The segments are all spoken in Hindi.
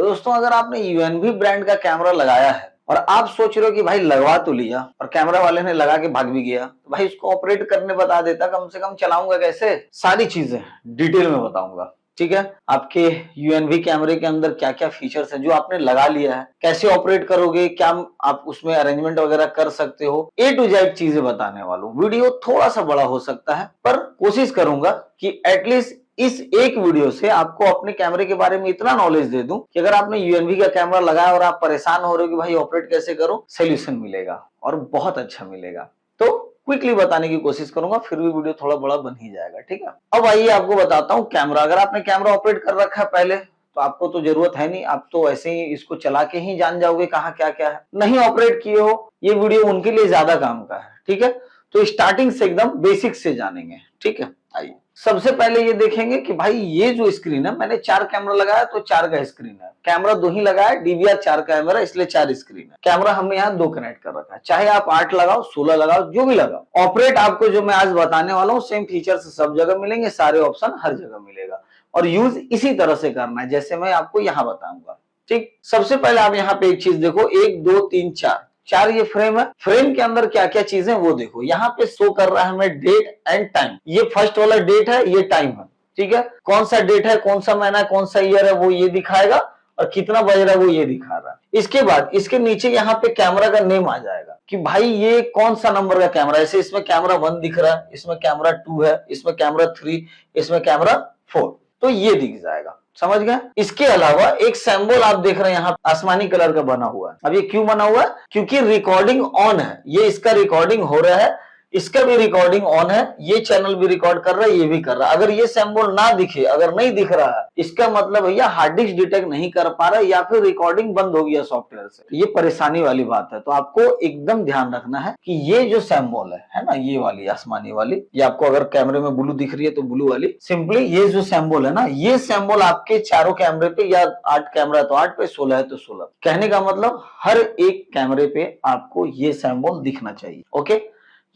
दोस्तों अगर आपने यूएनबी ब्रांड का कैमरा लगाया है और आप सोच रहे हो कि भाई लगवा तो लिया और कैमरा वाले ने लगा के भाग भी गया, तो भाई उसको ऑपरेट करने बता देता, कम से कम चलाऊंगा कैसे, सारी चीजें डिटेल में बताऊंगा। ठीक है, आपके यूएनवी कैमरे के अंदर क्या क्या फीचर्स हैं जो आपने लगा लिया है, कैसे ऑपरेट करोगे, क्या आप उसमें अरेंजमेंट वगैरह कर सकते हो, ए टू जेड चीजें बताने वाला हूं। वीडियो थोड़ा सा बड़ा हो सकता है पर कोशिश करूंगा कि एटलीस्ट इस एक वीडियो से आपको अपने कैमरे के बारे में इतना नॉलेज दे दूं कि अगर आपने यूएनवी का कैमरा लगाया और आप परेशान हो रहे हो कि भाई ऑपरेट कैसे करो, सोल्यूशन मिलेगा और बहुत अच्छा मिलेगा। तो क्विकली बताने की कोशिश करूंगा, फिर भी वीडियो थोड़ा बड़ा बन ही जाएगा। ठीक है, अब आइए आपको बताता हूं कैमरा। अगर आपने कैमरा ऑपरेट कर रखा है पहले तो आपको तो जरूरत है नहीं, आप तो ऐसे ही इसको चला के ही जान जाओगे कहाँ क्या क्या है। नहीं ऑपरेट किए हो, ये वीडियो उनके लिए ज्यादा काम का है। ठीक है, तो स्टार्टिंग से एकदम बेसिक से जानेंगे। ठीक है, आइए सबसे पहले ये देखेंगे कि भाई ये जो स्क्रीन है, मैंने 4 कैमरा लगाया तो 4 का स्क्रीन है। कैमरा 2 ही लगाया, डीवीआर 4 कैमरा, इसलिए 4 स्क्रीन है। कैमरा हमने यहाँ 2 कनेक्ट कर रखा है, चाहे आप 8 लगाओ, 16 लगाओ, जो भी लगाओ। ऑपरेट आपको जो मैं आज बताने वाला हूँ सेम फीचर्स सब जगह मिलेंगे, सारे ऑप्शन हर जगह मिलेगा और यूज इसी तरह से करना है जैसे मैं आपको यहाँ बताऊंगा। ठीक, सबसे पहले आप यहाँ पे एक चीज देखो, 1 2 3 4 ये फ्रेम है। फ्रेम के अंदर क्या क्या चीजें वो देखो, यहाँ पे शो कर रहा है हमें डेट एंड टाइम। ये फर्स्ट वाला डेट है, ये टाइम है। ठीक है, कौन सा डेट है, कौन सा महीना है, कौन सा ईयर है, वो ये दिखाएगा और कितना बज रहा है वो ये दिखा रहा है। इसके बाद इसके नीचे यहाँ पे कैमरा का नेम आ जाएगा कि भाई ये कौन सा नंबर का कैमरा है। ऐसे इसमें कैमरा 1 दिख रहा है, इसमें कैमरा 2 है, इसमें कैमरा 3, इसमें कैमरा 4, तो ये दिख जाएगा। समझ गए। इसके अलावा एक सिंबल आप देख रहे हैं यहाँ आसमानी कलर का बना हुआ है। अब ये क्यों बना हुआ है? क्योंकि रिकॉर्डिंग ऑन है, ये इसका रिकॉर्डिंग हो रहा है, इसका भी रिकॉर्डिंग ऑन है, ये चैनल भी रिकॉर्ड कर रहा है, ये भी कर रहा है। अगर ये सिंबल ना दिखे, अगर नहीं दिख रहा है, इसका मतलब भैया हार्ड डिस्क डिटेक्ट नहीं कर पा रहा है या फिर रिकॉर्डिंग बंद हो गया सॉफ्टवेयर से। ये परेशानी वाली बात है, तो आपको एकदम ध्यान रखना है कि ये जो सिंबल है ना, ये वाली आसमानी वाली, ये आपको अगर कैमरे में ब्लू दिख रही है तो ब्लू वाली, सिंपली ये जो सिंबल है ना, ये सिंबल आपके चारों कैमरे पे, या 8 कैमरा तो 8 पे, 16 है तो 16। कहने का मतलब हर एक कैमरे पे आपको ये सिंबल दिखना चाहिए। ओके,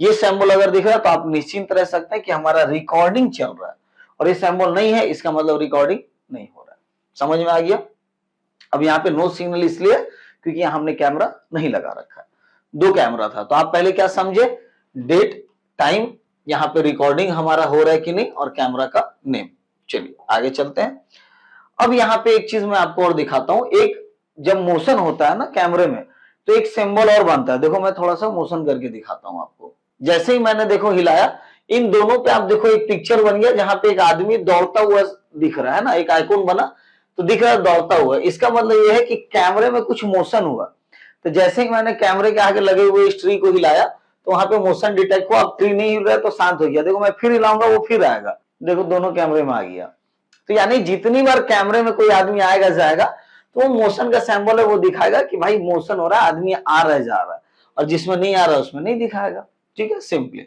ये सिंबल अगर दिख रहा है तो आप निश्चिंत रह सकते हैं कि हमारा रिकॉर्डिंग चल रहा है, और ये सिंबल नहीं है इसका मतलब रिकॉर्डिंग नहीं हो रहा है। समझ में आ गया। अब यहाँ पे नो सिग्नल इसलिए क्योंकि यहाँ हमने कैमरा नहीं लगा रखा है, 2 कैमरा था। तो आप पहले क्या समझे, डेट टाइम, यहाँ पे रिकॉर्डिंग हमारा हो रहा है कि नहीं, और कैमरा का नेम। चलिए आगे चलते हैं। अब यहाँ पे एक चीज मैं आपको और दिखाता हूं, एक जब मोशन होता है ना कैमरे में तो एक सिंबल और बनता है। देखो मैं थोड़ा सा मोशन करके दिखाता हूं आपको। जैसे ही मैंने देखो हिलाया, इन दोनों पे आप देखो एक पिक्चर बन गया जहां पे एक आदमी दौड़ता हुआ दिख रहा है ना, एक आइकॉन बना तो दिख रहा है दौड़ता हुआ। इसका मतलब यह है कि कैमरे में कुछ मोशन हुआ। तो जैसे ही मैंने कैमरे के आगे लगे हुए इस ट्री को हिलाया तो वहां पे मोशन डिटेक्ट हुआ। अब ट्री नहीं हिल रहा है तो शांत हो गया। देखो मैं फिर हिलाऊंगा वो फिर आएगा, देखो दोनों कैमरे में आ गया। तो यानी जितनी बार कैमरे में कोई आदमी आएगा जाएगा तो वो मोशन का सिंबल है, वो दिखाएगा कि भाई मोशन हो रहा है, आदमी आ रहा है जा रहा है, और जिसमें नहीं आ रहा है उसमें नहीं दिखाएगा। ठीक है, सिंपली।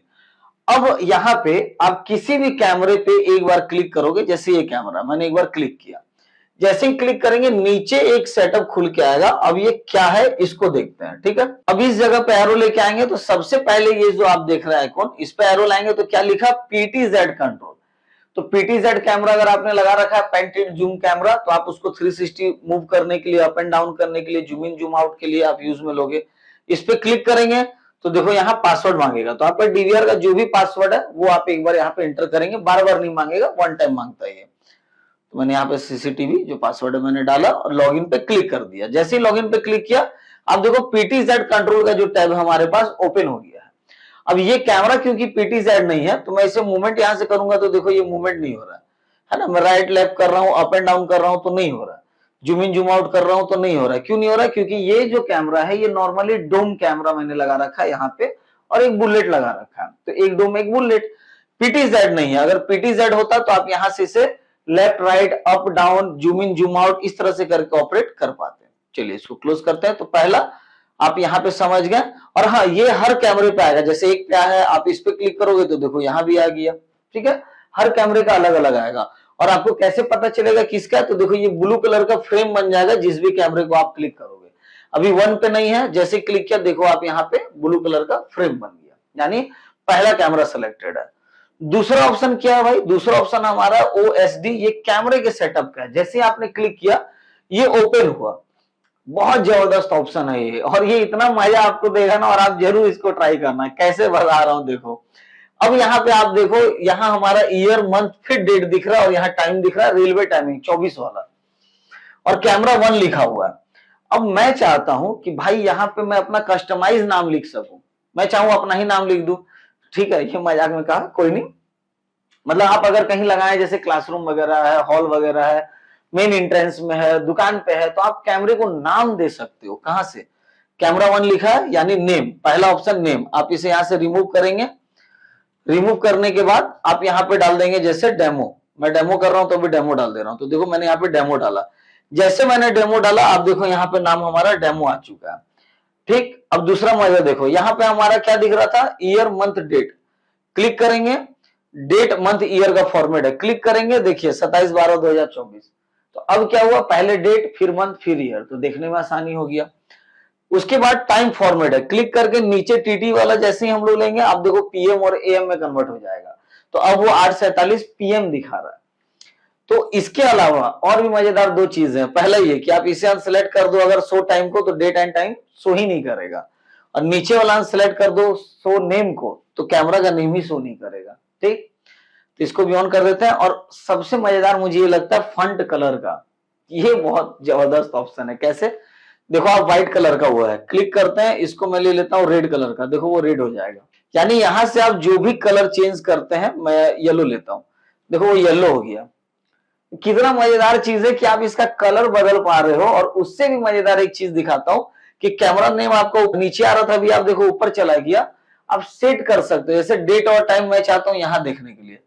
अब यहाँ पे आप किसी भी कैमरे पे एक बार क्लिक करोगे, जैसे ये कैमरा मैंने एक बार क्लिक किया, जैसे ही क्लिक करेंगे नीचे एक सेटअप खुल के आएगा। अब ये क्या है इसको देखते हैं। ठीक है, अब इस जगह पे एरो लेके आएंगे तो सबसे पहले ये जो आप देख रहे हैं आइकॉन, इस पे एरो लाएंगे तो क्या लिखा, पीटीजेड कंट्रोल। तो पीटीजेड कैमरा अगर आपने लगा रखा है पेंटेड जूम कैमरा, तो आप उसको 360 मूव करने के लिए, अप एंड डाउन करने के लिए, जूम इन जूम आउट के लिए आप यूज में लोगे। इस पे क्लिक करेंगे तो देखो यहाँ पासवर्ड मांगेगा, तो आपका डीवीआर का जो भी पासवर्ड है वो आप एक बार यहाँ पे एंटर करेंगे, बार बार नहीं मांगेगा, 1 टाइम मांगता है ये। तो मैंने यहाँ पे सीसीटीवी जो पासवर्ड है मैंने डाला और लॉगिन पे क्लिक कर दिया। जैसे ही लॉगिन पे क्लिक किया, आप देखो पीटीजेड कंट्रोल का जो टैब हमारे पास ओपन हो गया है। अब ये कैमरा क्योंकि पीटीजेड नहीं है तो मैं इसे मूवमेंट यहां से करूंगा तो देखो ये मूवमेंट नहीं हो रहा है ना। मैं राइट लेफ्ट कर रहा हूं, अप एंड डाउन कर रहा हूं तो नहीं हो रहा, जूम इन जूम आउट कर रहा हूं तो नहीं हो रहा। क्यों नहीं हो रहा? क्योंकि ये जो कैमरा है ये नॉर्मली डोम कैमरा मैंने लगा रखा है यहाँ पे, और एक बुलेट लगा रखा है, तो एक डोम एक बुलेट, पीटीजेड नहीं है। अगर पीटीजेड होता तो आप यहां से इसे left right up down zoom in zoom out इस तरह से करके ऑपरेट कर पाते हैं। चलिए इसको क्लोज करते हैं। तो पहला आप यहाँ पे समझ गए, और हाँ ये हर कैमरे पे आएगा। जैसे एक क्या है, आप इस पे क्लिक करोगे तो देखो यहाँ भी आ गया। ठीक है, हर कैमरे का अलग अलग आएगा। और आपको कैसे पता चलेगा किसका है, तो देखो ये ब्लू कलर का फ्रेम बन जाएगा जिस भी कैमरे को आप क्लिक करोगे। अभी 1 पे नहीं है, जैसे क्लिक किया देखो आप यहाँ पे ब्लू कलर का फ्रेम बन गया, यानी पहला कैमरा सिलेक्टेड है। दूसरा ऑप्शन क्या है भाई, दूसरा ऑप्शन हमारा ओएसडी, ये कैमरे के सेटअप का है। जैसे आपने क्लिक किया ये ओपन हुआ। बहुत जबरदस्त ऑप्शन है ये, और ये इतना मजा आपको देगा ना, और आप जरूर इसको ट्राई करना। कैसे बता रहा हूं देखो, अब यहाँ पे आप देखो, यहाँ हमारा ईयर मंथ फिर डेट दिख रहा है, और यहाँ टाइम दिख रहा है रेलवे टाइमिंग 24 वाला, और कैमरा 1 लिखा हुआ है। अब मैं चाहता हूं कि भाई यहाँ पे मैं अपना कस्टमाइज नाम लिख सकूं, मैं चाहूं अपना ही नाम लिख दूं। ठीक है, ये मजाक में कहा, कोई नहीं। मतलब आप अगर कहीं लगाए, जैसे क्लासरूम वगैरह है, हॉल वगैरह है, मेन एंट्रेंस में है, दुकान पे है, तो आप कैमरे को नाम दे सकते हो। कहां से? कैमरा 1 लिखा है यानी नेम, पहला ऑप्शन नेम, आप इसे यहां से रिमूव करेंगे। रिमूव करने के बाद आप यहाँ पे डाल देंगे जैसे डेमो, मैं डेमो कर रहा हूं तो भी डेमो डाल दे रहा हूं। तो देखो मैंने यहाँ पे डेमो डाला, जैसे मैंने डेमो डाला, आप देखो यहाँ पे नाम हमारा डेमो आ चुका है। ठीक, अब दूसरा मजा देखो, यहाँ पे हमारा क्या दिख रहा था, ईयर मंथ डेट, क्लिक करेंगे, डेट मंथ ईयर का फॉर्मेट है, क्लिक करेंगे, देखिए 27/12/2024। तो अब क्या हुआ, पहले डेट फिर मंथ फिर ईयर, तो देखने में आसानी हो गया। उसके बाद टाइम फॉर्मेट है, क्लिक करके नीचे टीटी वाला जैसे ही हम लोग लेंगे, आप देखो पीएम और एएम में कन्वर्ट हो जाएगा। तो अब वो 8:47 पीएम दिखा रहा है। तो इसके अलावा और भी मजेदार दो चीजें हैं। पहला ये कि आप इसे अनसेलेक्ट कर दो अगर शो टाइम को, तो डेट एंड टाइम शो ही नहीं करेगा, और नीचे वाला अनसेलेक्ट कर दो शो नेम को, तो कैमरा का नेम ही शो नहीं करेगा। ठीक, तो इसको भी ऑन कर देते हैं। और सबसे मजेदार मुझे ये लगता है फंट कलर का, ये बहुत जबरदस्त ऑप्शन है। कैसे? देखो आप व्हाइट कलर का हुआ है, क्लिक करते हैं, इसको मैं ले लेता हूँ रेड कलर का, देखो वो रेड हो जाएगा। यानी यहां से आप जो भी कलर चेंज करते हैं, मैं येलो लेता हूं, देखो वो येलो हो गया। कितना मजेदार चीज है कि आप इसका कलर बदल पा रहे हो। और उससे भी मजेदार एक चीज दिखाता हूं कि कैमरा नेम आपको नीचे आ रहा था, अभी आप देखो ऊपर चला गया। आप सेट कर सकते हो, जैसे डेट और टाइम मैं चाहता हूं यहां देखने के लिए,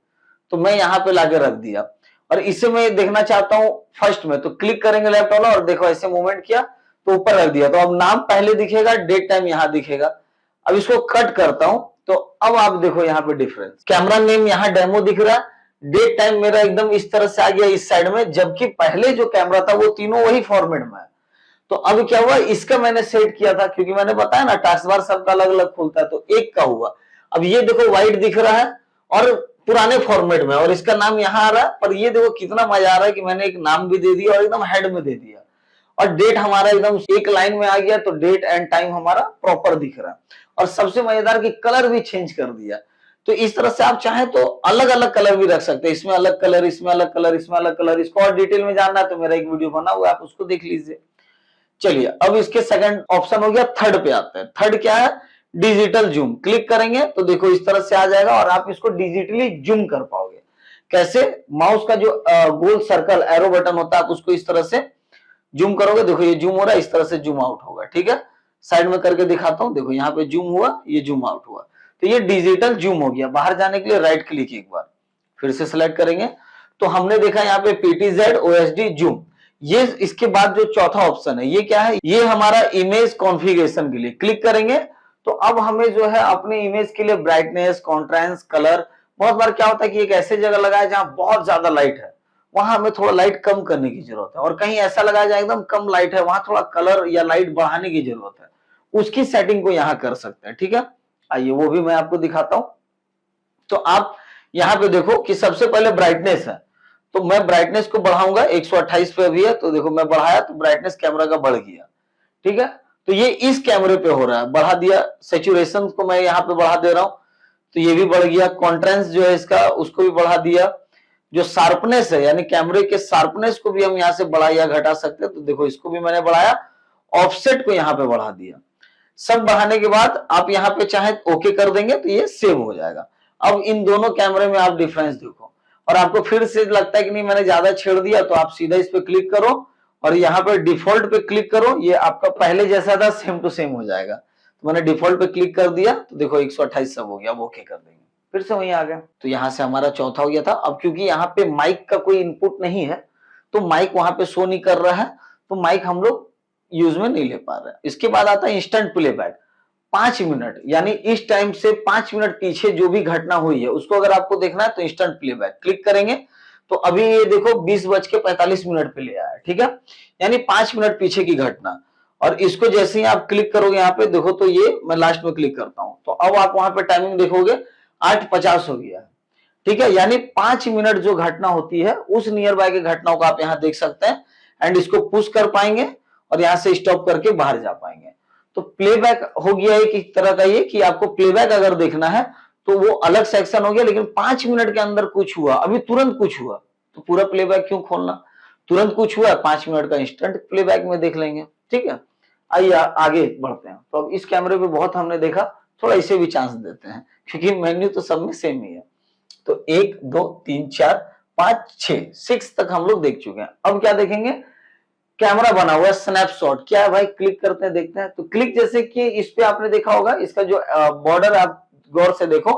तो मैं यहां पे लाके रख दिया। और इसे मैं देखना चाहता हूं फर्स्ट में, तो क्लिक करेंगे लेफ्ट वाला, और देखो ऐसे मूवमेंट किया तो ऊपर रख दिया। तो अब नाम पहले दिखेगा, डेट टाइम यहां दिखेगा। अब इसको कट करता हूं, तो अब आप देखो यहाँ पे डिफरेंस, कैमरा नेम यहाँ डेमो दिख रहा है, डेट टाइम मेरा एकदम इस तरह से आ गया इस साइड में, जबकि पहले जो कैमरा था वो तीनों वही फॉर्मेट में है। तो अब क्या हुआ, इसका मैंने सेट किया था, क्योंकि मैंने बताया ना टास्क बार सबका अलग अलग खुलता है, तो एक का हुआ। अब ये देखो व्हाइट दिख रहा है और पुराने फॉर्मेट में, और इसका नाम यहाँ आ रहा है, पर ये देखो कितना मजा आ रहा है कि मैंने एक नाम भी दे दिया और एकदम हेड में दे दिया, और डेट हमारा एकदम एक लाइन में आ गया। तो डेट एंड टाइम हमारा प्रॉपर दिख रहा है। और सबसे मजेदार कि कलर भी चेंज कर दिया। तो इस तरह से आप चाहें तो अलग अलग कलर भी रख सकते हैं, इसमें अलग कलर, इसमें अलग कलर, इसमें अलग कलर। इसको और डिटेल में जानना है तो मेरा एक वीडियो बना हुआ है, आप उसको देख लीजिए। चलिए अब इसके सेकंड ऑप्शन हो गया, थर्ड पे आते हैं। थर्ड क्या है, डिजिटल जूम, क्लिक करेंगे तो देखो इस तरह से आ जाएगा, और आप इसको डिजिटली जूम कर पाओगे। कैसे? माउस का जो गोल सर्कल एरो बटन होता है, आप उसको इस तरह से जूम करोगे, देखो ये जूम हो रहा है, इस तरह से जूम आउट होगा। ठीक है, साइड में करके दिखाता हूं, देखो यहाँ पे जूम हुआ, ये जूम आउट हुआ। तो ये डिजिटल जूम हो गया। बाहर जाने के लिए राइट क्लिक एक बार फिर से सिलेक्ट करेंगे, तो हमने देखा यहाँ पे PTZ OSD जूम। ये इसके बाद जो चौथा ऑप्शन है ये क्या है, ये हमारा इमेज कॉन्फ़िगरेशन के लिए, क्लिक करेंगे तो अब हमें जो है अपने इमेज के लिए ब्राइटनेस, कॉन्ट्रास्ट, कलर, बहुत बार क्या होता है कि एक ऐसे जगह लगाया जहां बहुत ज्यादा लाइट है, वहां हमें थोड़ा लाइट कम करने की जरूरत है, और कहीं ऐसा लगाया जाए एकदम कम लाइट है, वहां थोड़ा कलर या लाइट बढ़ाने की जरूरत है, उसकी सेटिंग को यहाँ कर सकते हैं। ठीक है, आइए वो भी मैं आपको दिखाता हूं। तो आप यहाँ पे देखो कि सबसे पहले ब्राइटनेस है, तो मैं ब्राइटनेस को बढ़ाऊंगा, 128 पे भी है, तो देखो मैं बढ़ाया तो ब्राइटनेस कैमरा का बढ़ गया। ठीक है, तो ये इस कैमरे पे हो रहा है, बढ़ा दिया। सैचुरेशन को मैं यहाँ पे बढ़ा दे रहा हूं, तो ये भी बढ़ गया। कॉन्ट्रास्ट जो है इसका, उसको भी बढ़ा दिया। जो शार्पनेस है, यानी कैमरे के शार्पनेस को भी हम यहाँ से बढ़ा या घटा सकते हैं, तो देखो इसको भी मैंने बढ़ाया। ऑफसेट को यहाँ पे बढ़ा दिया। सब बढ़ाने के बाद आप यहाँ पे चाहे ओके कर देंगे तो ये सेव हो जाएगा। अब इन दोनों कैमरे में आप डिफरेंस देखो, और आपको फिर से लगता है कि नहीं मैंने ज्यादा छेड़ दिया, तो आप सीधा इस पे क्लिक करो और यहाँ पे डिफॉल्ट पे क्लिक करो, ये आपका पहले जैसा था सेम टू सेम हो जाएगा। तो मैंने डिफॉल्ट पे क्लिक कर दिया, तो देखो 128 सब हो गया। अब ओके कर देंगे, फिर से वहीं आ गया। तो यहाँ से हमारा चौथा हो गया था। अब क्योंकि यहाँ पे माइक का कोई इनपुट नहीं है, तो माइक वहां पे शो नहीं कर रहा है, तो माइक हम लोग यूज में नहीं ले पा रहे हैं। इसके बाद आता है इंस्टेंट प्लेबैक, 5 मिनट, यानी इस टाइम से 5 मिनट पीछे जो भी घटना हुई है उसको अगर आपको देखना है तो इंस्टेंट प्लेबैक क्लिक करेंगे, तो अभी ये देखो 20:45 पे ले आया। ठीक है, यानी 5 मिनट पीछे की घटना। और इसको जैसे ही आप क्लिक करोगे यहाँ पे देखो, तो ये मैं लास्ट में क्लिक करता हूं, तो अब आप वहां पे टाइमिंग देखोगे 8:50 हो गया है। ठीक है, यानी 5 मिनट जो घटना होती है उस नियर बाय की घटनाओं को आप यहाँ देख सकते हैं। एंड इसको पुश कर पाएंगे और यहां से स्टॉप करके बाहर जा पाएंगे। तो प्लेबैक हो गया एक तरह का ये कि आपको प्लेबैक अगर देखना है तो वो अलग सेक्शन हो गया, लेकिन 5 मिनट के अंदर कुछ हुआ, अभी तुरंत कुछ हुआ तो पूरा प्लेबैक क्यों खोलना, तुरंत कुछ हुआ 5 मिनट का इंस्टेंट प्लेबैक में देख लेंगे। ठीक है, आइए आगे बढ़ते हैं। तो अब इस कैमरे पे बहुत हमने देखा, थोड़ा इसे भी चांस देते हैं क्योंकि मेन्यू तो सब में सेम ही है। तो 1 2 3 4 5 6 तक हम लोग देख चुके हैं। अब क्या देखेंगे, कैमरा बना हुआ है स्नैपशॉट, क्या है भाई, क्लिक करते हैं देखते हैं। तो क्लिक जैसे कि इस पे आपने देखा होगा, इसका जो बॉर्डर आप गौर से देखो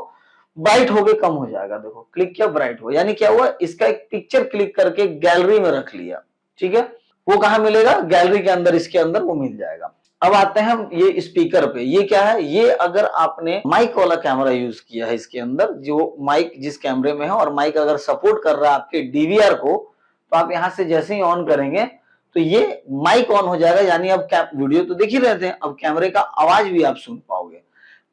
ब्राइट होके कम हो जाएगा। देखो क्लिक किया ब्राइट हो, यानी क्या हुआ, इसका एक पिक्चर क्लिक करके गैलरी में रख लिया। ठीक है, वो कहां मिलेगा, गैलरी के अंदर, इसके अंदर वो मिल जाएगा। अब आते हैं हम ये स्पीकर पे। ये क्या है, ये अगर आपने माइक वाला कैमरा यूज किया है इसके अंदर, जो माइक जिस कैमरे में है और माइक अगर सपोर्ट कर रहा है आपके डीवीआर को, तो आप यहां से जैसे ही ऑन करेंगे तो ये माइक ऑन हो जाएगा, यानी अब वीडियो तो देख ही रहे थे, अब कैमरे का आवाज भी आप सुन पाओगे।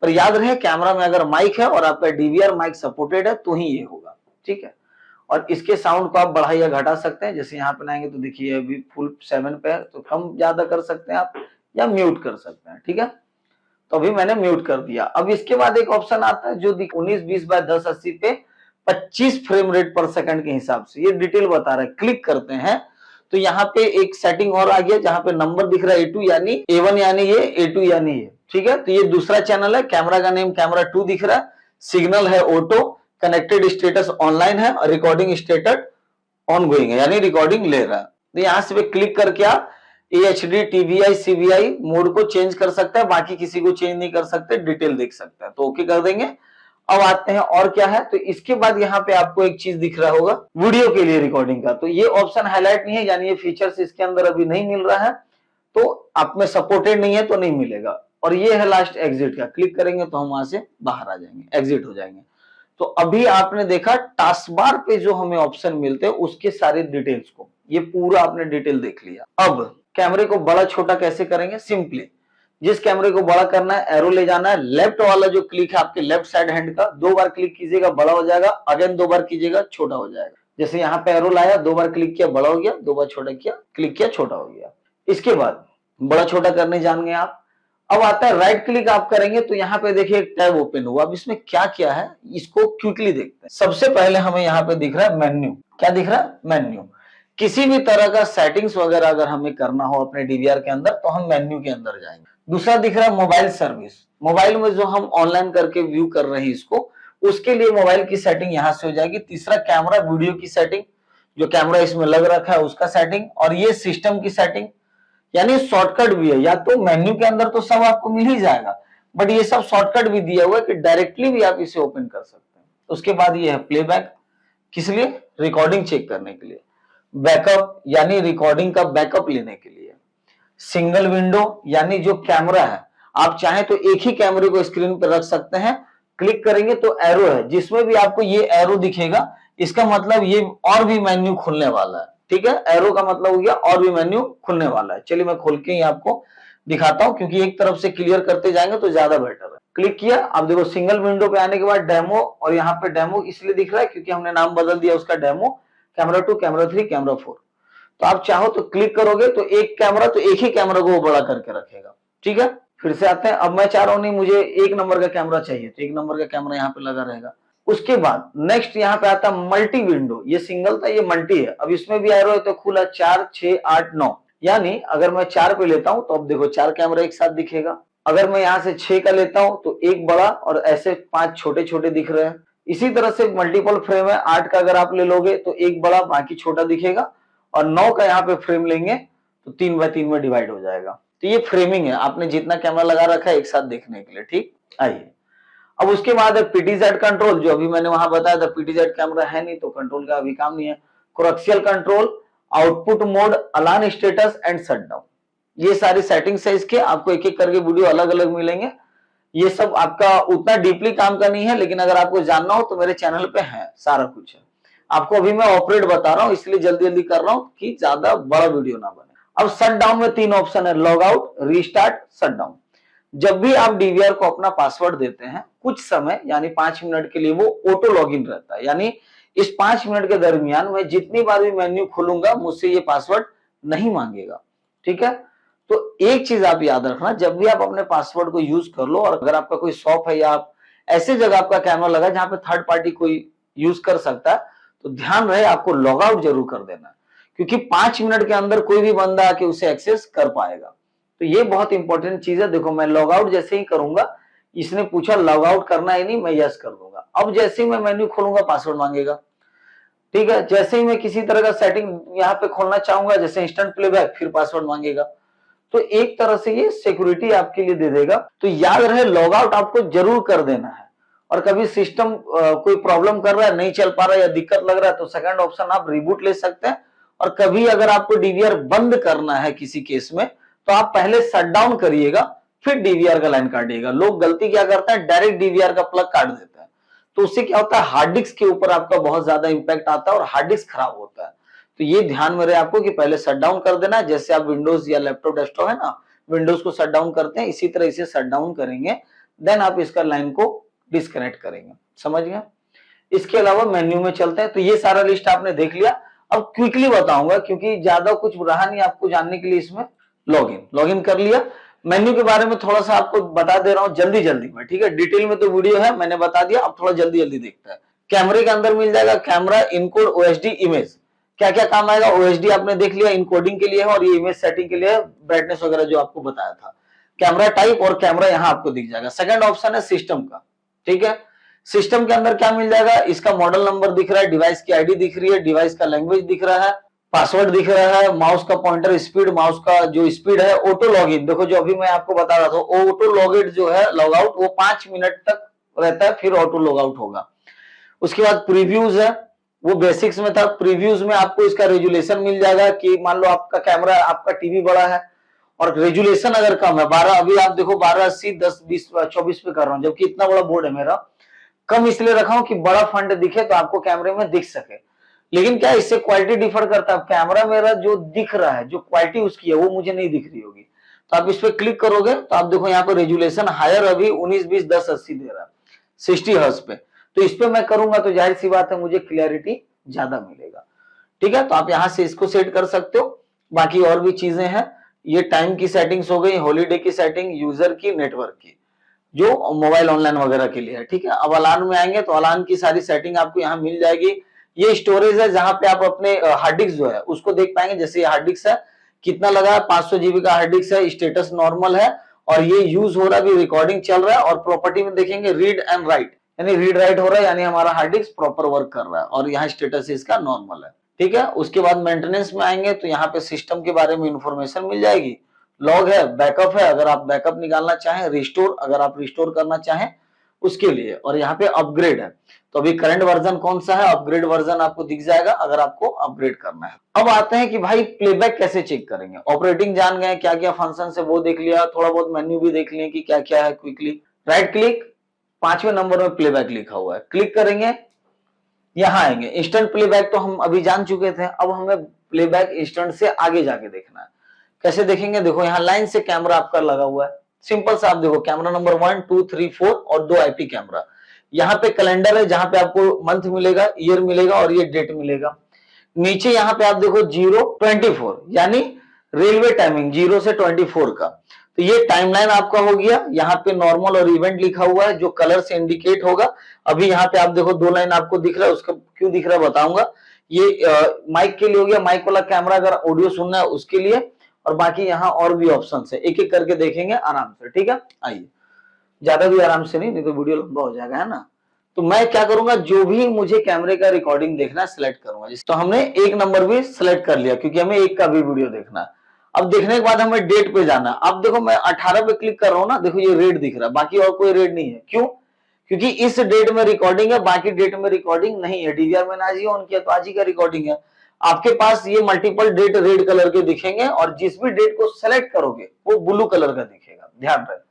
पर याद रहे कैमरा में अगर माइक है और आपका डीवीआर माइक सपोर्टेड है तो ही ये होगा। ठीक है, और इसके साउंड को आप बढ़ा या घटा सकते हैं। जैसे यहाँ पे लाएंगे तो देखिए अभी फुल 7 पे है, तो कम ज्यादा कर सकते हैं आप या म्यूट कर सकते हैं। ठीक है, तो अभी मैंने म्यूट कर दिया। अब इसके बाद एक ऑप्शन आता है जो 1920x1080 पे 25 फ्रेम रेट पर सेकंड के हिसाब से ये डिटेल बता रहा है। क्लिक करते हैं तो यहाँ पे एक सेटिंग और आ गया जहां पे नंबर दिख रहा है A2 यानी A1 यानी ये, A2 यानी ये। ठीक है, तो ये दूसरा चैनल है, कैमरा का नेम कैमरा 2 दिख रहा है, सिग्नल है ऑटो, कनेक्टेड स्टेटस ऑनलाइन है और रिकॉर्डिंग स्टेटस ऑनगोइंग है, यानी रिकॉर्डिंग ले रहा है। तो यहां से क्लिक करके आप HD, TVI, CVI मोड को चेंज कर सकते हैं, बाकी किसी को चेंज नहीं कर सकते, डिटेल देख सकते हैं। तो ओके कर देंगे। अब आते हैं और क्या है, तो इसके बाद यहाँ पे आपको एक चीज दिख रहा होगा वीडियो के लिए रिकॉर्डिंग का, तो ये ऑप्शन हाईलाइट नहीं है, यानी ये फीचर्स इसके अंदर अभी नहीं मिल रहा है, तो आप में सपोर्टेड नहीं है तो नहीं मिलेगा। और ये है लास्ट एग्जिट का, क्लिक करेंगे तो हम वहां से बाहर आ जाएंगे, एग्जिट हो जाएंगे। तो अभी आपने देखा टास्क बार पे जो हमें ऑप्शन मिलते हैं उसके सारे डिटेल्स को, ये पूरा आपने डिटेल देख लिया। अब कैमरे को बड़ा छोटा कैसे करेंगे, सिंपली जिस कैमरे को बड़ा करना है एरो ले जाना है, लेफ्ट वाला जो क्लिक है आपके लेफ्ट साइड हैंड का, 2 बार क्लिक कीजिएगा बड़ा हो जाएगा, अगेन 2 बार कीजिएगा छोटा हो जाएगा। जैसे यहाँ पे एरो लाया, 2 बार क्लिक किया बड़ा हो गया, 2 बार छोटा किया, क्लिक किया छोटा हो गया। इसके बाद बड़ा छोटा करने जान गए आप। अब आता है राइट क्लिक आप करेंगे तो यहाँ पे देखिए एक टैब ओपन हुआ। अब इसमें क्या क्या है इसको क्विकली देखते हैं। सबसे पहले हमें यहाँ पे दिख रहा है मेन्यू, क्या दिख रहा है, मेन्यू। किसी भी तरह का सेटिंग्स वगैरह अगर हमें करना हो अपने डीवीआर के अंदर तो हम मेन्यू के अंदर जाएंगे। दूसरा दिख रहा है मोबाइल सर्विस, मोबाइल में जो हम ऑनलाइन करके व्यू कर रहे हैं इसको, उसके लिए मोबाइल की सेटिंग यहां से हो जाएगी। तीसरा कैमरा वीडियो की सेटिंग, जो कैमरा इसमें लग रखा है उसका सेटिंग, और ये सिस्टम की सेटिंग, यानी शॉर्टकट भी है। या तो मेन्यू के अंदर तो सब आपको मिल ही जाएगा, बट ये सब शॉर्टकट भी दिया हुआ है कि डायरेक्टली भी आप इसे ओपन कर सकते हैं। उसके बाद ये है प्लेबैक, किस लिए, रिकॉर्डिंग चेक करने के लिए। बैकअप यानी रिकॉर्डिंग का बैकअप लेने के लिए। सिंगल विंडो यानी जो कैमरा है आप चाहें तो एक ही कैमरे को स्क्रीन पर रख सकते हैं। क्लिक करेंगे तो एरो है, जिसमें भी आपको ये एरो दिखेगा इसका मतलब ये और भी मेन्यू खुलने वाला है। ठीक है, एरो का मतलब हो गया और भी मेन्यू खुलने वाला है। चलिए मैं खोल के ही आपको दिखाता हूं, क्योंकि एक तरफ से क्लियर करते जाएंगे तो ज्यादा बेटर है। क्लिक किया, अब देखो सिंगल विंडो पे आने के बाद डेमो, और यहाँ पे डेमो इसलिए दिख रहा है क्योंकि हमने नाम बदल दिया उसका, डेमो कैमरा 2, कैमरा 3, कैमरा 4। तो आप चाहो तो क्लिक करोगे तो एक कैमरा, तो एक ही कैमरा को वो बड़ा करके रखेगा। ठीक है, फिर से आते हैं। अब मैं चाह रहा हूं नहीं मुझे 1 नंबर का कैमरा चाहिए, तो 1 नंबर का कैमरा यहाँ पे लगा रहेगा। उसके बाद नेक्स्ट यहाँ पे आता है मल्टी विंडो, ये सिंगल था ये मल्टी है। अब इसमें भी एरो है तो खुला 4 6 8 9, यानी अगर मैं 4 पे लेता हूं तो अब देखो 4 कैमरा एक साथ दिखेगा। अगर मैं यहाँ से 6 का लेता हूं तो एक बड़ा और ऐसे 5 छोटे छोटे दिख रहे हैं। इसी तरह से मल्टीपल फ्रेम है, 8 का अगर आप ले लोगे तो एक बड़ा बाकी छोटा दिखेगा, और 9 का यहाँ पे फ्रेम लेंगे तो 3x3 में डिवाइड हो जाएगा। तो ये फ्रेमिंग है, आपने जितना कैमरा लगा रखा है एक साथ देखने के लिए। ठीक, आइए अब उसके बाद है PTZ कंट्रोल, जो अभी मैंने वहां बताया था PTZ कैमरा है नहीं तो कंट्रोल का अभी काम नहीं है। Coaxial control, output mode, alarm status and shutdown, ये सारी सेटिंग्स है इसके। आपको एक एक करके वीडियो अलग अलग मिलेंगे। ये सब आपका उतना डीपली काम का नहीं है, लेकिन अगर आपको जानना हो तो मेरे चैनल पे है, सारा कुछ है। आपको अभी मैं ऑपरेट बता रहा हूं इसलिए जल्दी जल्दी कर रहा हूं कि ज्यादा बड़ा वीडियो ना बने। अब शटडाउन में 3 ऑप्शन है, लॉग आउट, रीस्टार्ट, शटडाउन। जब भी आप डीवीआर को अपना पासवर्ड देते हैं कुछ समय यानी 5 मिनट के लिए वो ऑटो लॉगिन रहता है, यानी इस 5 मिनट के दरमियान मैं जितनी बार भी मेन्यू खोलूंगा मुझसे ये पासवर्ड नहीं मांगेगा। ठीक है, तो एक चीज आप याद रखना, जब भी आप अपने पासवर्ड को यूज कर लो, और अगर आपका कोई शॉप है या आप ऐसे जगह आपका कैमरा लगा जहां पे थर्ड पार्टी कोई यूज कर सकता है, तो ध्यान रहे आपको लॉग आउट जरूर कर देना, क्योंकि 5 मिनट के अंदर कोई भी बंदा आके उसे एक्सेस कर पाएगा। तो ये बहुत इंपॉर्टेंट चीज है। देखो, मैं लॉग आउट जैसे ही करूंगा, इसने पूछा लॉग आउट करना है नहीं, मैं यस कर दूंगा। अब जैसे ही मैं मेन्यू खोलूंगा पासवर्ड मांगेगा। ठीक है, जैसे ही मैं किसी तरह का सेटिंग यहाँ पे खोलना चाहूंगा, जैसे इंस्टेंट प्लेबैक, फिर पासवर्ड मांगेगा। तो एक तरह से ये सिक्योरिटी आपके लिए दे देगा। तो याद रहे, लॉग आउट आपको जरूर कर देना है। और कभी सिस्टम कोई प्रॉब्लम कर रहा है, नहीं चल पा रहा है या दिक्कत लग रहा है, तो सेकंड ऑप्शन आप रिबूट ले सकते हैं। और कभी अगर आपको डीवीआर बंद करना है किसी केस में, तो आप पहले शट डाउन करिएगा, फिर डीवीआर का लाइन काटिएगा। लोग गलती क्या करते हैं, डायरेक्ट डीवीआर का प्लग काट देते हैं, तो उससे क्या होता है, हार्ड डिस्क के ऊपर आपका बहुत ज्यादा इंपैक्ट आता है और हार्ड डिस्क खराब होता है। तो ये ध्यान में रहे आपको कि पहले शट डाउन कर देना, जैसे आप विंडोज या लैपटॉप डेस्कटॉप है ना, विंडोज को शट डाउन करते हैं, इसी तरह इसे शट डाउन करेंगे, देन आप इसका लाइन को डिस्कनेक्ट करेंगे। समझ गए? इसके अलावा मेन्यू में चलते हैं। तो ये सारा लिस्ट आपने देख लिया। अब क्विकली बताऊंगा, क्योंकि ज्यादा कुछ रहा नहीं आपको जानने के लिए इसमें। लॉगिन कर लिया। मेन्यू के बारे में थोड़ा सा आपको बता दे रहा हूं जल्दी जल्दी में। ठीक है, डिटेल में तो वीडियो है, मैंने बता दिया, अब थोड़ा जल्दी जल्दी देखते हैं। कैमरे के अंदर मिल जाएगा कैमरा इनकोड ओएसडी इमेज। क्या क्या काम आएगा, ओएसडी आपने देख लिया, इनकोडिंग के लिए है, और ये इमेज सेटिंग के लिए है, ब्राइटनेस वगैरह जो आपको बताया था। कैमरा टाइप और कैमरा यहां आपको दिख जाएगा। सेकंड ऑप्शन है सिस्टम का। ठीक है, सिस्टम के अंदर क्या मिल जाएगा, इसका मॉडल नंबर दिख रहा है, डिवाइस की आईडी दिख रही है, डिवाइस का लैंग्वेज दिख रहा है, पासवर्ड दिख रहा है, माउस का पॉइंटर स्पीड, माउस का जो स्पीड है, ऑटो लॉगिन। देखो, जो अभी मैं आपको बता रहा था, ऑटो लॉगिन जो है, लॉग आउट, वो 5 मिनट तक रहता है, फिर ऑटो लॉग आउट होगा। उसके बाद प्रीव्यूज है, वो बेसिक्स में था। प्रीव्यूज में आपको इसका रेजुलेशन मिल जाएगा, कि मान लो आपका कैमरा, आपका टीवी बड़ा है और रेजुलेशन अगर कम है, 12, अभी आप देखो 1280 10 20 24 पे कर रहा हूं, जबकि इतना बड़ा बोर्ड है मेरा। कम इसलिए रखा हूं कि बड़ा फंड दिखे तो आपको कैमरे में दिख सके। लेकिन क्या इससे क्वालिटी डिफर करता है, कैमरा मेरा जो दिख रहा है, जो क्वालिटी उसकी है, वो मुझे नहीं दिख रही होगी। तो आप इस पे क्लिक करोगे तो आप देखो यहाँ पे रेजुलेशन हायर अभी 19 20 10 80 दे रहा है 60 हर्ट्ज पे। तो इस पे मैं करूंगा तो जाहिर सी बात है मुझे क्लियरिटी ज्यादा मिलेगा। ठीक है, तो आप यहां से इसको सेट कर सकते हो। बाकी और भी चीजें हैं, ये टाइम की सेटिंग्स हो गई, हॉलीडे की सेटिंग, यूजर की, नेटवर्क की, जो मोबाइल ऑनलाइन वगैरह के लिए है। ठीक है, अब अलार्म में आएंगे तो अलार्म की सारी सेटिंग आपको यहाँ मिल जाएगी। ये स्टोरेज है जहां पे आप अपने हार्ड डिस्क जो है उसको देख पाएंगे। जैसे ये हार्ड डिस्क है, कितना लगा है, 500 जीबी का हार्ड डिस्क है, स्टेटस नॉर्मल है, और ये यूज हो रहा है, अभी रिकॉर्डिंग चल रहा है। और प्रॉपर्टी में देखेंगे रीड एंड राइट, यानी रीड राइट हो रहा है, यानी हमारा हार्ड डिस्क प्रॉपर वर्क कर रहा है, और यहाँ स्टेटस इसका नॉर्मल है। ठीक है, उसके बाद मेंटेनेंस में आएंगे तो यहाँ पे सिस्टम के बारे में इंफॉर्मेशन मिल जाएगी। लॉग है, बैकअप है, अगर आप बैकअप निकालना चाहें, रिस्टोर अगर आप रिस्टोर करना चाहें उसके लिए, और यहाँ पे अपग्रेड है। तो अभी करंट वर्जन कौन सा है, अपग्रेड वर्जन आपको दिख जाएगा अगर आपको अपग्रेड करना है। अब आते हैं कि भाई प्लेबैक कैसे चेक करेंगे। ऑपरेटिंग जान गए, क्या क्या फंक्शन है वो देख लिया, थोड़ा बहुत मेन्यू भी देख लिया कि क्या क्या है। क्विकली राइट क्लिक, 5वें नंबर में प्लेबैक लिखा हुआ है, क्लिक करेंगे, यहां आएंगे। इंस्टेंट प्लेबैक तो हम अभी जान चुके थे, अब हमें प्लेबैक इंस्टेंट से आगे जाके देखना है। कैसे देखेंगे, देखो यहाँ लाइन से कैमरा आपका लगा हुआ है, सिंपल सा। आप देखो कैमरा नंबर 1 2 3 4 और 2 आईपी कैमरा। यहाँ पे कैलेंडर है जहां पे आपको मंथ मिलेगा, ईयर मिलेगा और ये डेट मिलेगा। नीचे यहाँ पे आप देखो 0 24, यानी रेलवे टाइमिंग 0 से 24 का। तो ये टाइमलाइन आपका हो गया। यहाँ पे नॉर्मल और इवेंट लिखा हुआ है जो कलर से इंडिकेट होगा। अभी यहाँ पे आप देखो 2 लाइन आपको दिख रहा है, उसका क्यों दिख रहा है बताऊंगा। ये माइक के लिए हो गया, माइक वाला कैमरा अगर ऑडियो सुनना है उसके लिए। और बाकी यहाँ और भी ऑप्शन है, एक एक करके देखेंगे आराम से। ठीक है, आइए, ज्यादा भी आराम से नहीं तो वीडियो लंबा हो जाएगा, है ना। तो मैं क्या करूंगा, जो भी मुझे कैमरे का रिकॉर्डिंग देखना है सिलेक्ट करूंगा। तो हमने 1 नंबर भी सिलेक्ट कर लिया, क्योंकि हमें 1 का भी वीडियो देखना है। अब देखने के बाद हमें डेट पे जाना है। अब देखो मैं 18 पे क्लिक कर रहा हूँ ना, देखो ये रेड दिख रहा है, बाकी और कोई रेड नहीं है। क्यों? क्योंकि इस डेट में रिकॉर्डिंग है, बाकी डेट में रिकॉर्डिंग नहीं है। डीवीआर मैंने आज ही ऑन किया तो आज ही का रिकॉर्डिंग है। आपके पास ये मल्टीपल डेट रेड कलर के दिखेंगे, और जिस भी डेट को सेलेक्ट करोगे वो ब्लू कलर का दिखेगा, ध्यान रहे।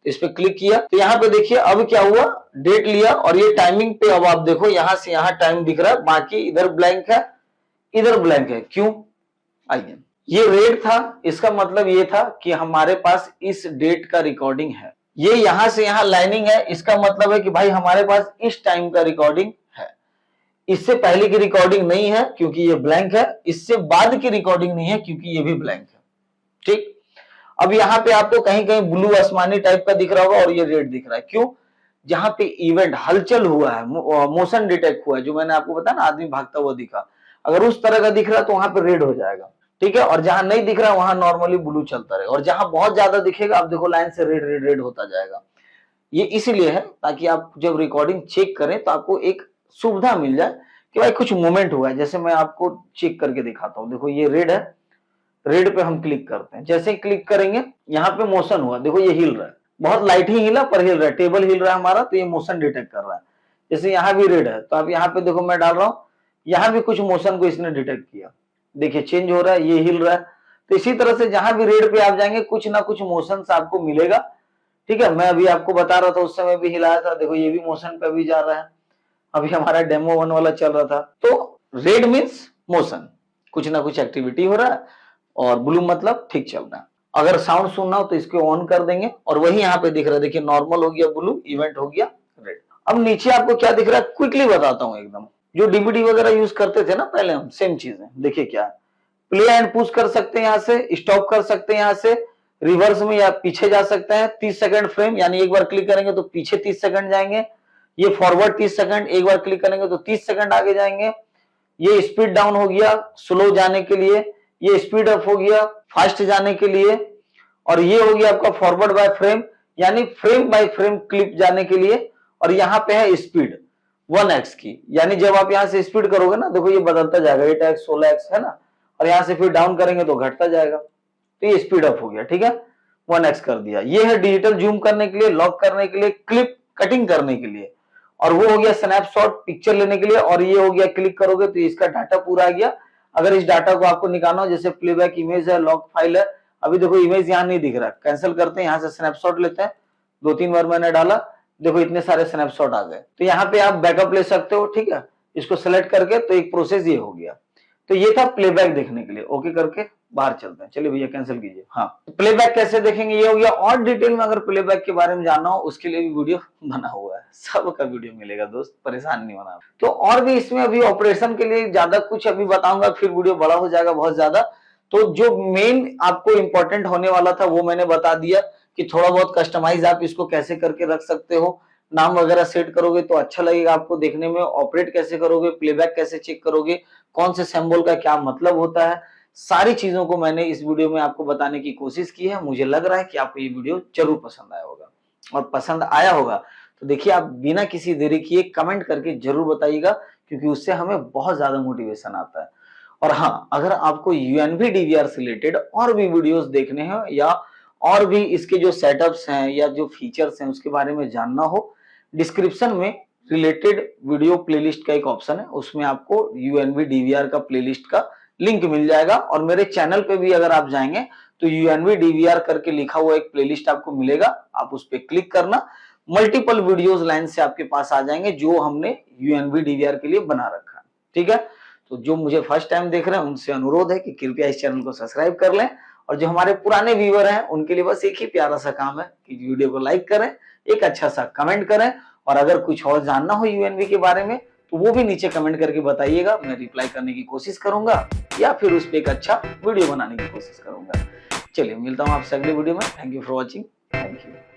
इस पे क्लिक किया तो यहाँ पे देखिए अब क्या हुआ, डेट लिया और ये टाइमिंग पे। अब आप देखो यहां से यहां टाइम दिख रहा है, बाकी इधर ब्लैंक है, इधर ब्लैंक है। क्यों? आइए, ये रेड था, इसका मतलब ये था कि हमारे पास इस डेट का रिकॉर्डिंग है। ये यहां से यहां लाइनिंग है, इसका मतलब है कि भाई हमारे पास इस टाइम का रिकॉर्डिंग है। इससे पहले की रिकॉर्डिंग नहीं है क्योंकि ये ब्लैंक है, इससे बाद की रिकॉर्डिंग नहीं है क्योंकि ये भी ब्लैंक है। ठीक, अब यहाँ पे आपको कहीं कहीं ब्लू आसमानी टाइप का दिख रहा होगा और ये रेड दिख रहा है, क्यों? जहां पे इवेंट हलचल हुआ है, मोशन डिटेक्ट हुआ है, जो मैंने आपको बताया ना आदमी भागता हुआ दिखा, अगर उस तरह का दिख रहा है तो वहां पे रेड हो जाएगा। ठीक है, और जहां नहीं दिख रहा है वहां नॉर्मली ब्लू चलता रहे, और जहां बहुत ज्यादा दिखेगा आप देखो लाइन से रेड रेड रेड होता जाएगा। ये इसलिए है ताकि आप जब रिकॉर्डिंग चेक करें तो आपको एक सुविधा मिल जाए कि भाई कुछ मूवमेंट हुआ है। जैसे मैं आपको चेक करके दिखाता हूँ, देखो ये रेड है, रेड पे हम क्लिक करते हैं, जैसे ही क्लिक करेंगे यहाँ पे मोशन हुआ, देखो ये हिल रहा है, बहुत लाइट ही हिला पर हिल रहा है, टेबल हिल रहा है हमारा, तो ये मोशन डिटेक्ट कर रहा है। जैसे यहाँ भी रेड है तो आप यहाँ पे देखो मैं डाल रहा हूँ, यहाँ भी कुछ मोशन को इसने डिटेक्ट किया, देखिए चेंज हो रहा है, ये हिल रहा है। तो इसी तरह से जहां भी रेड पे आप जाएंगे कुछ ना कुछ मोशन आपको मिलेगा। ठीक है, मैं अभी आपको बता रहा था उस समय भी हिलाया था, देखो ये भी मोशन पे भी जा रहा है, अभी हमारा डेमो 1 वाला चल रहा था। तो रेड मीन्स मोशन, कुछ ना कुछ एक्टिविटी हो रहा है, और ब्लू मतलब ठीक चल रहा है। अगर साउंड सुनना हो तो इसको ऑन कर देंगे, और वही यहाँ पे दिख रहा है, देखिए नॉर्मल हो गया ब्लू, इवेंट हो गया रेड। अब नीचे आपको क्या दिख रहा है क्विकली बताता हूँ एकदम, जो डीवीडी वगैरह यूज करते थे ना पहले हम, सेम चीजें देखिए क्या है। प्ले एंड पुश कर सकते हैं, यहाँ से स्टॉप कर सकते हैं, यहाँ से रिवर्स में या पीछे जा सकते हैं। 30 सेकंड फ्रेम, यानी एक बार क्लिक करेंगे तो पीछे 30 सेकंड जाएंगे। ये फॉरवर्ड 30 सेकंड, एक बार क्लिक करेंगे तो 30 सेकंड आगे जाएंगे। ये स्पीड डाउन हो गया स्लो जाने के लिए, ये स्पीड अप हो गया फास्ट जाने के लिए, और ये हो गया आपका फॉरवर्ड बाय फ्रेम, यानी फ्रेम बाय फ्रेम क्लिप जाने के लिए। और यहाँ पे है स्पीड 1x की, यानी जब आप यहाँ से स्पीड करोगे ना, देखो ये बदलता जाएगा, 8x 16x है ना, और यहाँ से फिर डाउन करेंगे तो घटता जाएगा। तो ये स्पीड अप हो गया, ठीक है, 1x कर दिया। ये है डिजिटल जूम करने के लिए, लॉक करने के लिए, क्लिप कटिंग करने के लिए, और वो हो गया स्नैपशॉट पिक्चर लेने के लिए। और ये हो गया क्लिक करोगे तो इसका डाटा पूरा आ गया। अगर इस डाटा को आपको निकालना हो, जैसे प्लेबैक इमेज है, लॉक फाइल है, अभी देखो इमेज यहाँ नहीं दिख रहा, कैंसिल करते हैं, यहाँ से स्नैपशॉट लेते हैं, 2-3 बार मैंने डाला, देखो इतने सारे स्नैपशॉट आ गए। तो यहाँ पे आप बैकअप ले सकते हो, ठीक है, इसको सेलेक्ट करके, तो एक प्रोसेस ये हो गया। तो ये था प्लेबैक देखने के लिए। ओके करके बाहर चलते हैं, चलिए भैया कैंसिल कीजिए। हाँ, प्लेबैक कैसे देखेंगे ये हो गया। और डिटेल में अगर प्लेबैक के बारे में जानना हो उसके लिए भी वीडियो बना हुआ है, सबका वीडियो मिलेगा दोस्त, परेशान नहीं होना। तो और भी इसमें अभी ऑपरेशन के लिए ज्यादा कुछ अभी बताऊंगा, फिर वीडियो बड़ा हो जाएगा बहुत ज्यादा। तो जो मेन आपको इंपॉर्टेंट होने वाला था वो मैंने बता दिया कि थोड़ा बहुत कस्टमाइज आप इसको कैसे करके रख सकते हो, नाम वगैरह सेट करोगे तो अच्छा लगेगा आपको देखने में, ऑपरेट कैसे करोगे, प्लेबैक कैसे चेक करोगे, कौन से सिंबल का क्या मतलब होता है, सारी चीजों को मैंने इस वीडियो में आपको बताने की कोशिश की है। मुझे लग रहा है कि आपको ये वीडियो जरूर पसंद आया होगा, और पसंद आया होगा तो देखिए आप बिना किसी देरी किए कमेंट करके जरूर बताइएगा, क्योंकि उससे हमें बहुत ज्यादा मोटिवेशन आता है। और हाँ, अगर आपको यूएनवी डीवीआर से रिलेटेड और भी वीडियोस देखने हैं, या और भी इसके जो सेटअप्स हैं या जो फीचर्स हैं उसके बारे में जानना हो, डिस्क्रिप्शन में रिलेटेड वीडियो प्लेलिस्ट का एक ऑप्शन है, उसमें आपको यूएनवी डीवीआर का प्लेलिस्ट का लिंक मिल जाएगा। और मेरे चैनल पे भी अगर आप जाएंगे तो यूएनवी डीवीआर करके लिखा हुआ एक प्लेलिस्ट आपको मिलेगा, आप उस पर क्लिक करना, मल्टीपल वीडियोस लाइन से आपके पास आ जाएंगे जो हमने यूएनवी डीवीआर के लिए बना रखा है। ठीक है, तो जो मुझे फर्स्ट टाइम देख रहे हैं उनसे अनुरोध है कि कृपया इस चैनल को सब्सक्राइब कर लें, और जो हमारे पुराने व्यूअर हैं उनके लिए बस एक ही प्यारा सा काम है कि वीडियो को लाइक करें, एक अच्छा सा कमेंट करें, और अगर कुछ और जानना हो यूएनवी के बारे में तो वो भी नीचे कमेंट करके बताइएगा, मैं रिप्लाई करने की कोशिश करूंगा, या फिर उस पर एक अच्छा वीडियो बनाने की कोशिश करूंगा। चलिए मिलता हूं आपसे अगले वीडियो में। Thank you for watching, thank you.